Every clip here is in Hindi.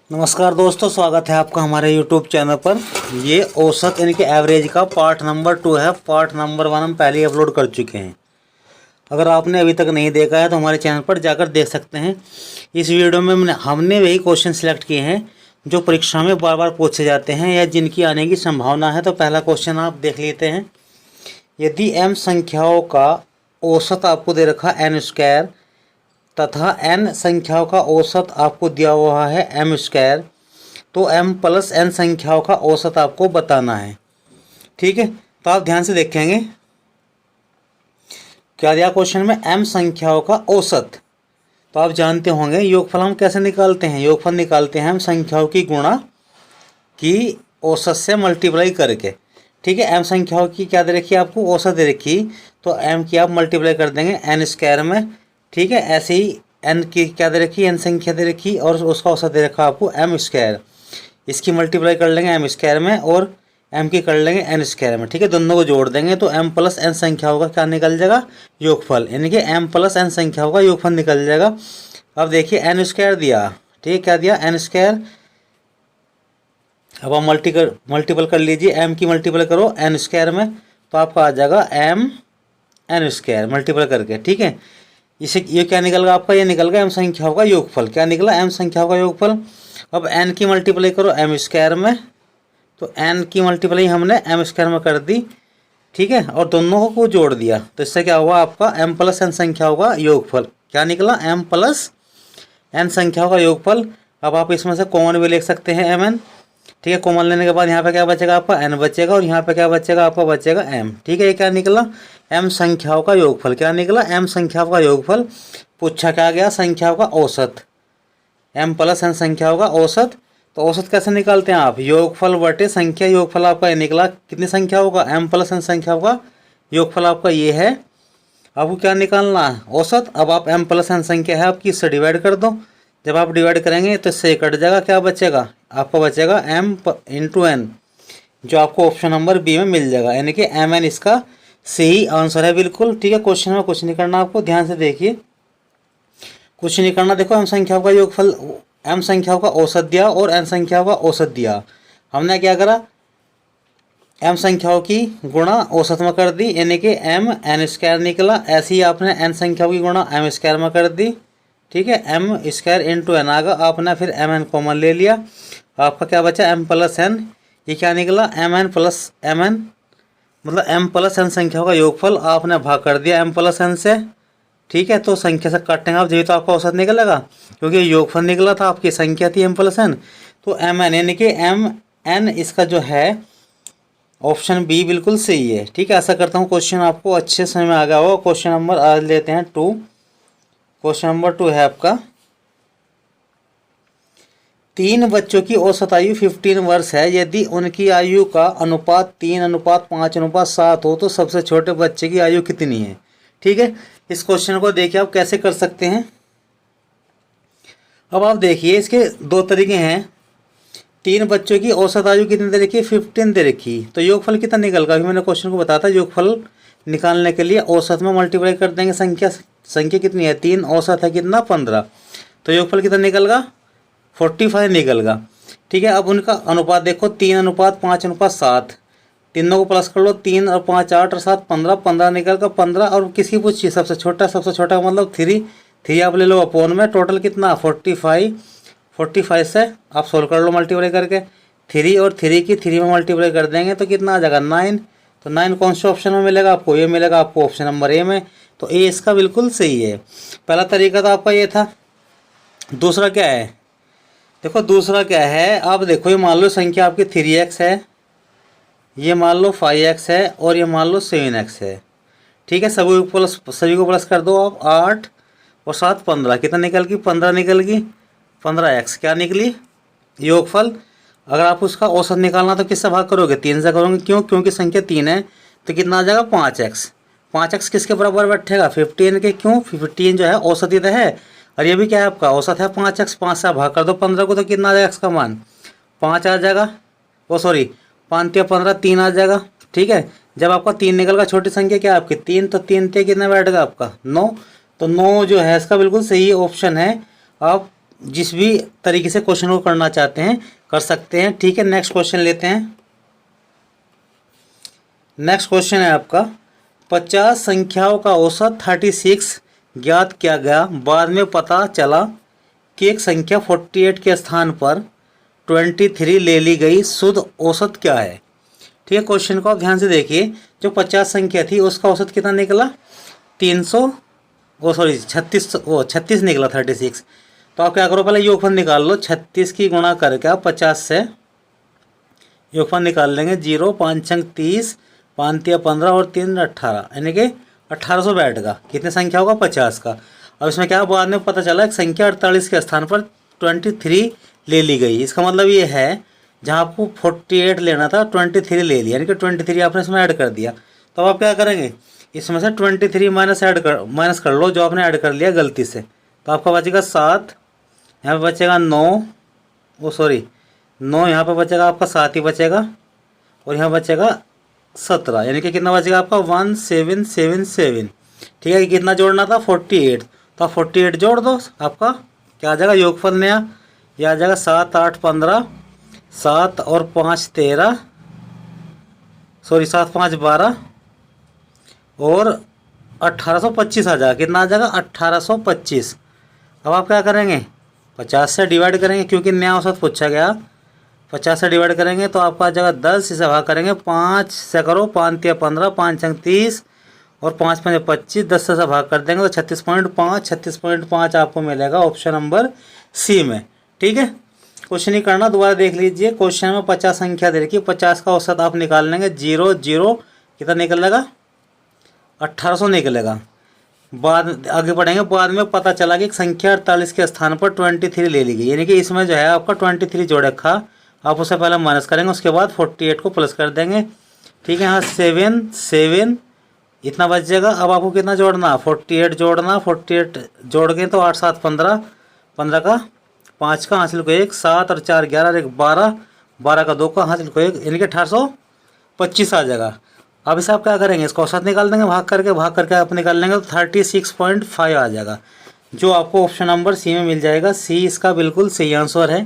नमस्कार दोस्तों, स्वागत है आपका हमारे YouTube चैनल पर। ये औसत यानी कि एवरेज का पार्ट नंबर 2 है। पार्ट नंबर 1 हम पहले ही अपलोड कर चुके हैं। अगर आपने अभी तक नहीं देखा है तो हमारे चैनल पर जाकर देख सकते हैं। इस वीडियो में हमने वही क्वेश्चन सिलेक्ट किए हैं जो परीक्षा में बार बार पूछे जाते हैं या जिनकी आने की संभावना है। तो पहला क्वेश्चन आप देख लेते हैं। यदि m संख्याओं का औसत आपको दे रखा n² तथा n संख्याओं का औसत आपको दिया हुआ है m², तो m प्लस n संख्याओं का औसत आपको बताना है। ठीक है, तो आप ध्यान से देखेंगे क्या दिया क्वेश्चन में, m संख्याओं का औसत। तो आप जानते होंगे योगफल हम कैसे निकालते हैं। योगफल निकालते हैं हम संख्याओं की गुणा की औसत से मल्टीप्लाई करके। ठीक है, m संख्याओं की क्या दे रखी है आपको, औसत दे रखी, तो m की आप मल्टीप्लाई कर देंगे n² में। ठीक है, ऐसे ही n की क्या दे रखी, n संख्या दे रखी और उसका औसत दे रखा आपको m²। इसकी मल्टीप्लाई कर लेंगे m² में और m की कर लेंगे n² में। ठीक है, दोनों को जोड़ देंगे तो m प्लस n संख्याओं का क्या निकल जाएगा, योगफल, यानी कि m प्लस n संख्याओं का योगफल निकल जाएगा। अब देखिए n² दिया, ठीक है, क्या दिया n²। अब आप मल्टीपल कर लीजिए, m की मल्टीपल करो n² में तो आपका आ जाएगा m n² मल्टीपल करके। ठीक है, इसे ये क्या निकल गया आपका, ये निकल गया m संख्याओं का योगफल। क्या निकला, m संख्याओं का योगफल। अब n की मल्टीप्लाई करो m² में, तो n की मल्टीप्लाई हमने m² में कर दी। ठीक है, और दोनों को जोड़ दिया तो इससे क्या हुआ आपका m प्लस n संख्याओं का योगफल। क्या निकला, m प्लस n संख्याओं का योगफल। अब आप इसमें से कॉमन भी लिख सकते हैं mn। ठीक है, कॉमन लेने के बाद यहाँ पे क्या बचेगा आपका, n बचेगा और यहाँ पे क्या बचेगा आपका, बचेगा m। ठीक है, ये क्या निकला, m संख्याओं का योगफल। क्या निकला, m संख्याओं का योगफल। पूछा क्या गया, संख्याओं का औसत, m प्लस n संख्याओं का औसत। तो औसत कैसे निकालते हैं आप, योगफल बटे संख्या। योगफल आपका ये निकला, कितनी संख्याओं का, m प्लस n संख्याओं का योगफल आपका ये है। आपको क्या निकालना है, औसत। अब आप m प्लस n संख्या है आपकी, इससे डिवाइड कर दो। जब आप डिवाइड करेंगे तो इससे कट जाएगा, क्या बचेगा आपका, बचेगा m इंटू n, जो आपको ऑप्शन नंबर बी में मिल जाएगा, यानी कि mn इसका सही आंसर है बिल्कुल। ठीक है, क्वेश्चन में कुछ नहीं करना आपको, ध्यान से देखिए, कुछ नहीं करना। देखो m संख्याओं का योगफल, m संख्याओं का औसत दिया और n संख्याओं का औसत दिया। हमने क्या करा, m संख्याओं की गुणा औसत में कर दी, यानी कि m n² निकला। ऐसे ही आपने n संख्याओं की गुणा m² में कर दी। ठीक है, m² इंटू n आ गया, आपने फिर mn कॉमन ले लिया, आपका क्या बचा, m प्लस n। ये क्या निकला, mn प्लस mn, मतलब m प्लस n संख्याओं का योगफल आपने भाग कर दिया m प्लस n से। ठीक है, तो संख्या से काटेंगे आप, जब तो आपका औसत निकलेगा, क्योंकि योगफल निकला था, आपकी संख्या थी m प्लस n। तो mn यानी कि mn इसका जो है ऑप्शन बी बिल्कुल सही है। ठीक है, ऐसा करता हूँ क्वेश्चन आपको अच्छे समझ में आ गया होगा। क्वेश्चन नंबर आज लेते हैं 2। क्वेश्चन नंबर 2 है आपका, 3 बच्चों की औसत आयु 15 वर्ष है। यदि उनकी आयु का अनुपात 3:5:7 हो तो सबसे छोटे बच्चे की आयु कितनी है। ठीक है, इस क्वेश्चन को देखिए आप कैसे कर सकते हैं। अब आप देखिए, इसके दो तरीके हैं। 3 बच्चों की औसत आयु कितनी दे रखी है, 15 दे रखी, तो योगफल कितना निकल गया, अभी मैंने क्वेश्चन को बताया था। योगफल निकालने के लिए औसत में मल्टीप्लाई कर देंगे, संख्या कितनी है 3, औसत है कितना 15, तो योगफल कितना निकलगा 45 निकलगा। ठीक है, अब उनका अनुपात देखो, 3:5:7, तीनों को प्लस कर लो, 3 और 5 8 और 7 15, 15 निकल का 15। और किसकी पूछिए, सबसे छोटा का मतलब 3 आप ले लो अपोन में, टोटल कितना 45 से आप सोल्व कर लो मल्टीप्लाई करके। 3 और 3 की 3 में मल्टीप्लाई कर देंगे तो कितना आ जाएगा 9। तो 9 कौन से ऑप्शन में मिलेगा आपको, ये मिलेगा आपको ऑप्शन नंबर ए में। तो ए इसका बिल्कुल सही है। पहला तरीका तो आपका ये था। दूसरा क्या है, देखो दूसरा क्या है, आप देखो, ये मान लो संख्या आपकी 3x है, ये मान लो 5x है और ये मान लो 7x है। ठीक है, सभी को प्लस कर दो आप, 8 और 7 15, कितना निकल गई 15 निकल गई, 15x क्या निकली योगफल। अगर आप उसका औसत निकालना तो किससे भाग करोगे, 3 से करोगे, क्यों, क्योंकि संख्या 3 है, तो कितना आ जाएगा 5x किसके बराबर बैठेगा 15 के, क्यों 15 जो है औसत ही तो है, और ये भी क्या है आपका औसत है 5x। 5 से भाग कर दो 15 को तो कितना आ जाएगा x का मान 5 आ जाएगा, वो सॉरी 5 या 15 3 आ जाएगा। ठीक है, जब आपका 3 निकल गया, छोटी संख्या क्या है आपकी 3, तो 3 कितना बैठेगा आपका 9, तो 9 जो है इसका बिल्कुल सही ऑप्शन है। आप जिस भी तरीके से क्वेश्चन को करना चाहते हैं कर सकते हैं। ठीक है, नेक्स्ट क्वेश्चन लेते हैं। नेक्स्ट क्वेश्चन है आपका 50 संख्याओं का औसत 36 ज्ञात किया गया, बाद में पता चला कि एक संख्या 48 के स्थान पर 23 ले ली गई, शुद्ध औसत क्या है। ठीक है, क्वेश्चन को आप ध्यान से देखिए। जो 50 संख्या थी उसका औसत कितना निकला 36 निकला 36। तो आप क्या करो, पहले योगफल निकाल लो। 36 की गुणा करके आप 50 से योगफल निकाल लेंगे। 0 5 अंक 30, 5 या 15 और 3 18, यानी कि 1800 बैठेगा। कितने संख्या होगा 50 का। अब इसमें क्या बाद में पता चला एक संख्या 48 के स्थान पर 23 ले ली गई। इसका मतलब ये है जहाँ आपको 48 लेना था 23 ले लिया, यानी कि 23 आपने इसमें ऐड कर दिया। तो अब आप क्या करेंगे, इसमें से 23 माइनस कर लो जो आपने ऐड कर लिया गलती से। तो आपका बचेगा 7, यहाँ पे बचेगा 9, 9 यहाँ पे बचेगा आपका 7 ही बचेगा, और यहाँ बचेगा 17, यानी कि कितना बचेगा आपका 1777। ठीक है, कितना जोड़ना था 48, तो आप 48 जोड़ दो। आपका क्या आ जाएगा योगफल नया, यह आ जाएगा 7 8 15, 7 और 5 13, 7 5 12 और 1825 आ जाएगा। कितना आ जाएगा 1825। अब आप क्या करेंगे 50 से डिवाइड करेंगे, क्योंकि नया औसत पूछा गया। 50 से डिवाइड करेंगे तो आपका आ जाएगा 10, इसे भाग करेंगे 5 से करो, 5 या 15, 5 अंक 30 और 5 5 25, 10 से भाग कर देंगे तो 36.5 आपको मिलेगा ऑप्शन नंबर सी में। ठीक है, क्वेश्चन ही करना, दोबारा देख लीजिए। क्वेश्चन में 50 संख्या दे रखी है, 50 का औसत आप निकाल लेंगे। 0 0 कितना निकलेगा 1800 निकलेगा। बाद आगे बढ़ेंगे, बाद में पता चला कि एक संख्या 48 के स्थान पर 23 ले ली गई, यानी कि इसमें जो है आपका 23 जोड़ रखा, आप उसे पहले माइनस करेंगे, उसके बाद 48 को प्लस कर देंगे। ठीक है, यहाँ 7 7 इतना बच जाएगा। अब आपको कितना जोड़ना 48 जोड़ना, 48 जोड़ गए तो 8 7 15, 15 का 5 का हासिल को 1, 7 और 4 11 और 1 12, 12 का 2 का हासिल को 1, यानी कि 1825 आ जाएगा। अब इसे आप क्या करेंगे, इसको औसत निकाल देंगे, भाग करके आप निकाल लेंगे तो 36.5 आ जाएगा, जो आपको ऑप्शन नंबर सी में मिल जाएगा। सी इसका बिल्कुल सही आंसर है।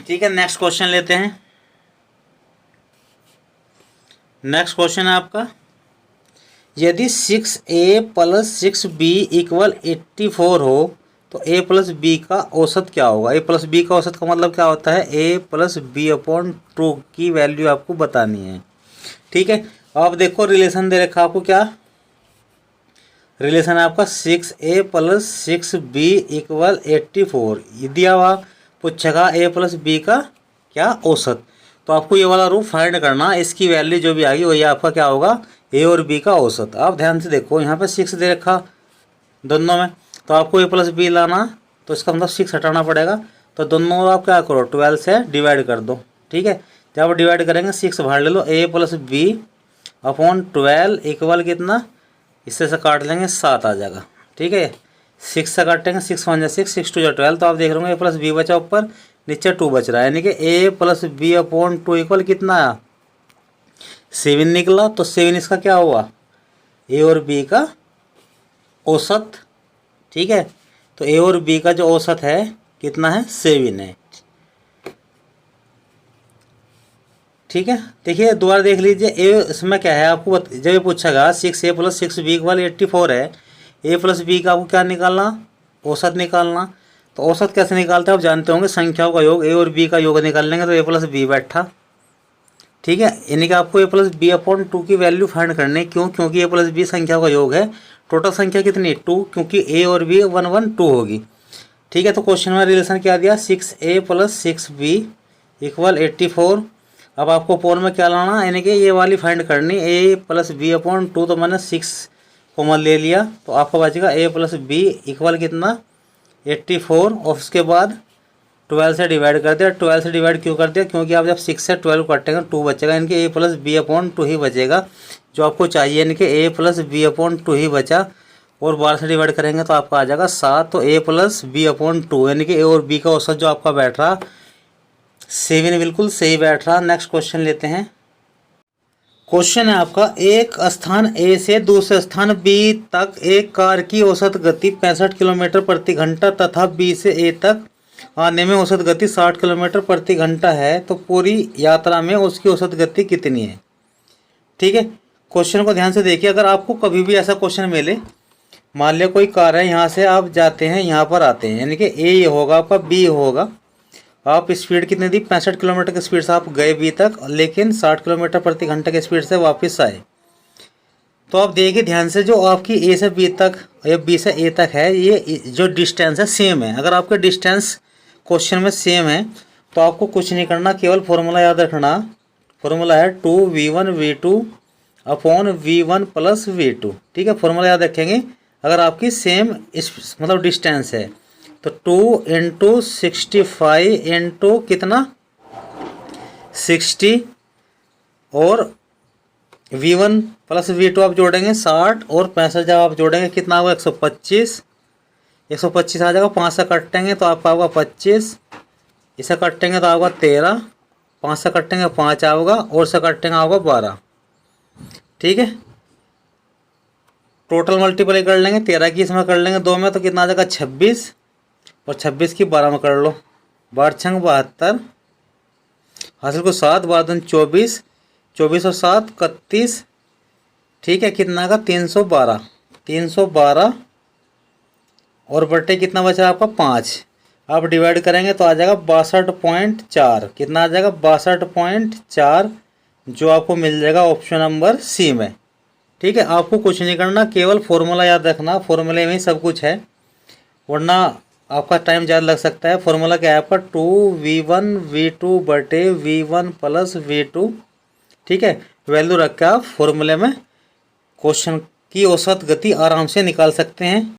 ठीक है, नेक्स्ट क्वेश्चन लेते हैं। नेक्स्ट क्वेश्चन है आपका, यदि 6a + 6b = 84 हो तो a + b का औसत क्या होगा। a + b का औसत का मतलब क्या होता है, a + b/2 की वैल्यू आपको बतानी है। ठीक है, अब देखो रिलेशन दे रखा आपको, क्या रिलेशन है आपका 6a + 6b = 84। यदि आप पूछेगा a + b का क्या औसत, तो आपको ये वाला रूप फाइंड करना, इसकी वैल्यू जो भी आएगी वही आपका क्या होगा a और b का औसत। आप ध्यान से देखो, यहाँ पे 6 दे रखा दोनों में, तो आपको a + b लाना, तो इसका मतलब 6 हटाना पड़ेगा। तो दोनों आप क्या करो 12 से डिवाइड कर दो। ठीक है, जब आप डिवाइड करेंगे 6 बाहर ले लो, a + b/12 इक्वल कितना, इससे से काट लेंगे 7 आ जाएगा। ठीक है, 6 से काटेंगे, 6 1 6, 6 2 12, तो आप देख रहे हो a + b बचा ऊपर, नीचे 2 बच रहा है, यानी कि a + b/2 इक्वल कितना आया 7 निकला। तो 7 इसका क्या हुआ a और b का औसत। ठीक है, तो a और b का जो औसत है कितना है 7 है। ठीक है, देखिए दोबारा देख लीजिए, a इसमें क्या है आपको जब ये पूछेगा 6a + 6b = 84 है, a + b का आपको क्या निकालना औसत निकालना। तो औसत कैसे निकालते हैं आप जानते होंगे, संख्याओं का योग, a और b का योग निकाल लेंगे तो a + b बैठा। ठीक है, यानी कि आपको a + b/2 की वैल्यू फाइंड करनी है। क्यों, क्योंकि a + b संख्याओं का योग है। टोटल संख्या कितनी 2, क्योंकि a और b 1 1 2 होगी। ठीक है, तो क्वेश्चन में रिलेशन क्या दिया 6a + 6b = 84। अब आपको पोल में क्या लाना, यानी कि ये वाली फाइंड करनी, a + b/2, तो मैंने 6 कॉमन ले लिया, तो आपका बचेगा a + b इक्वल कितना 84, और उसके बाद 12 से डिवाइड कर दिया। 12 से डिवाइड क्यों कर दिया, क्योंकि आप जब 6 से 12 काटेंगे 2 बचेगा, यानी कि a + b/2 ही बचेगा जो आपको चाहिए, यानी कि a + b/2 ही बचा। और 12 से डिवाइड करेंगे तो आपका आ जाएगा 7, तो a + b/2, यानी कि a और b का औसत जो आपका बैठ रहा 7 बिल्कुल सही बैठ रहा। नेक्स्ट क्वेश्चन लेते हैं। क्वेश्चन है आपका, एक स्थान ए से दूसरे स्थान बी तक एक कार की औसत गति 65 किलोमीटर प्रति घंटा तथा बी से ए तक आने में औसत गति 60 किलोमीटर प्रति घंटा है, तो पूरी यात्रा में उसकी औसत गति कितनी है। ठीक है, क्वेश्चन को ध्यान से देखिए। अगर आपको कभी भी ऐसा क्वेश्चन मिले, मान लिया कोई कार है, यहाँ से आप जाते हैं, यहाँ पर आते हैं, यानी कि ए ये होगा आपका, बी होगा, आप स्पीड कितनी दी, 65 किलोमीटर की स्पीड से आप गए बी तक, लेकिन 60 किलोमीटर प्रति घंटे की स्पीड से वापस आए। तो आप देखिए ध्यान से, जो आपकी ए से बी तक या बी से ए तक है, ये जो डिस्टेंस है सेम है। अगर आपके डिस्टेंस क्वेश्चन में सेम है तो आपको कुछ नहीं करना, केवल फॉर्मूला याद रखना। फॉर्मूला है 2v1v2 upon v1 plus v2। ठीक है, फॉर्मूला याद रखेंगे। अगर आपकी सेम मतलब डिस्टेंस है तो 2 इंटू 65 इंटू कितना 60 और v1 प्लस v2 आप जोड़ेंगे 60 और 65 जब आप जोड़ेंगे कितना होगा 125। 125 आ जाएगा, 5 से कटेंगे तो आपका होगा 25, इसे कटेंगे तो आपका 13, 5 से कटेंगे 5 आओगा और से कटेंगे आपका 12। ठीक है, टोटल मल्टीप्लाई कर लेंगे, 13 की इसमें कर लेंगे 2 में तो कितना आ जाएगा 26 और 26 की 12 में कर लो, 12 छंग 72, हासिल को 7 12 24, 24 और 7 31। ठीक है, कितना का 312, 312 और बटे कितना बचा आपका 5। आप डिवाइड करेंगे तो आ जाएगा 62.4। कितना आ जाएगा 62.4, जो आपको मिल जाएगा ऑप्शन नंबर सी में। ठीक है, आपको कुछ नहीं करना, केवल फॉर्मूला याद रखना, फॉर्मूले में ही सब कुछ है, वरना आपका टाइम ज़्यादा लग सकता है। फॉर्मूला क्या है आपका 2v1v2 बटे v1 प्लस v2। ठीक है, वैल्यू रख के आप फॉर्मूले में क्वेश्चन की औसत गति आराम से निकाल सकते हैं।